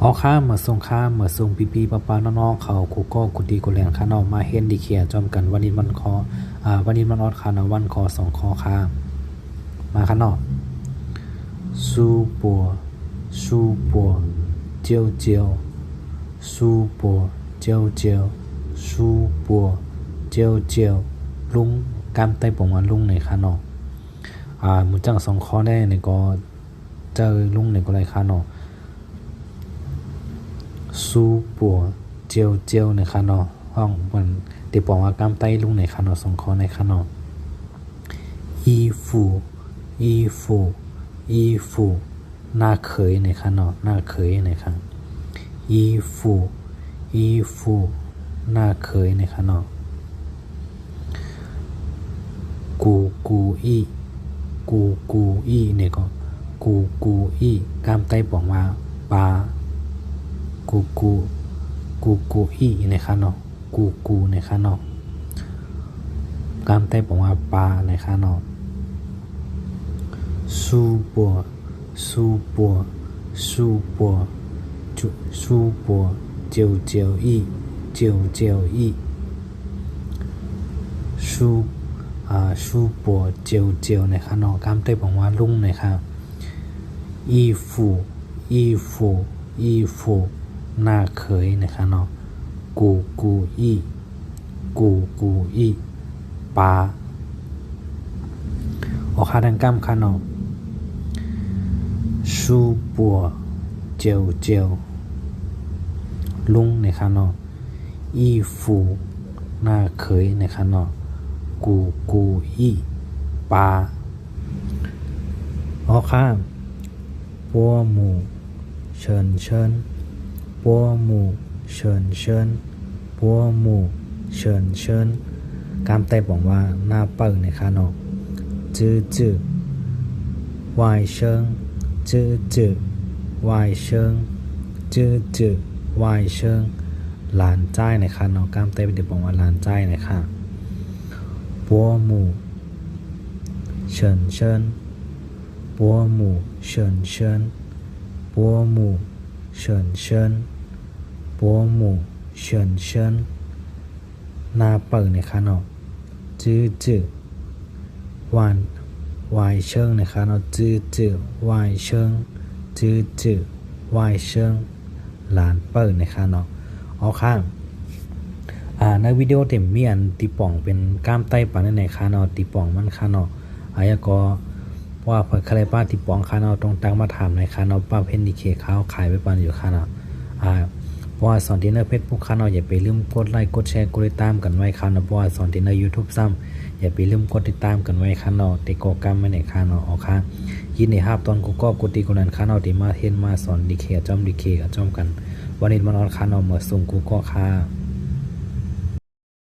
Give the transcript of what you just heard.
อข้ามมาส่งข้ามมาส่งปีป้าน้องๆเขากูก็กูดีกูแลนข้านอกมาเฮ็ดดีเขียจอมกันวันนี้มันคอวันนี้มันออดข้านะวันคอ2คอข้ามมาข้านอกซูปัวซูปัวเจียวเจียวซูปัวเจียวเจียวซูปัวเจียวเจียวลุงกำไต้ผมว่าลุงในข้านอกหมูจัง2คอแน่เนี่ยก็เจอลุงในก็ไรข้านอกซูปัวเจียวเจียวในข้านอกห้องมันติบอกว่ากำไต้ลุงในข้านอก2คอในข้านอกอีฟูอีฟูอีฟูหน้าเขยในข้างนอกหน้าเขยในข้างอีฟูอีฟูหน้าเขยในข้างนอกกูอีกูอีเนี่ยก็กูอีกามใต้บอกว่าปลากูอีในข้างนอกกูในข้างนอกกามใต้บอกว่าปลาในข้างนอกซูปัวซูปัวซูปัวซูปัวเจียวเจียวอีเจียวเจียวอีซูปัวเจียวเจียวในข้างนอกกามใต้บอกว่าลุงในข้างอีฟูหน้าเขยในข้างนอกกูอีปลาออกคาดังกำข้างนอกซูปัวเจียวลุงในข้างนอกอีฟูหน้าเขยในข้างนอกกูอีปลาออกข้างปัวหมูเชิญปัวหมูเชิญปัวหมูเชิญกามไต้บอกว่าหน้าเปิงในข้างนอกจื้อวายเชิงจื้อวายเชิงจื้อวายเชิงหลานใจในข้างนอกกามไต้เป็นเด็กบอกว่าหลานใจในข้างปัวหมูเชิญปัวหมูเชิญปัวหมูเชิญปัวหมูเชิญหน้าเปิงในข้างนอกจื้อวายเชิงในข้างนอกจื้อวายเชิงจื้อวายเชิงหลานเปิงในข้างนอกเอาข้างในวิดีโอเต็มมีอันตีป่องเป็นกล้ามไต้ปานในข้างนอกตีป่องมันข้างนอกก็ว่าเปิดคาเลป้าตีป่องข้างนอกตรงตั้งมาถามในข้างนอกป้าเพนดีเคข้าวขายไปปานอยู่ข้างนอกเพราะว่าสอนที่ในเพจพวกข้างนอกอย่าไปลืมกดไลค์กดแชร์กดติดตามกันไว้ข้างนอกเพราะว่าสอนที่ใน YouTube ซ้ำอย่าไปลืมกดติดตามกันไว้ข้างนอกติกกรรมไม่ในข้างนอกเอาข้างยินดีครับตอนกูก็กดตีคนนั้นข้างนอกที่มาเห็นมาสอนดีเคจอมดีเคกับจอมกันวันนี้มันออนข้างนอกมาส่งกูก็ค่า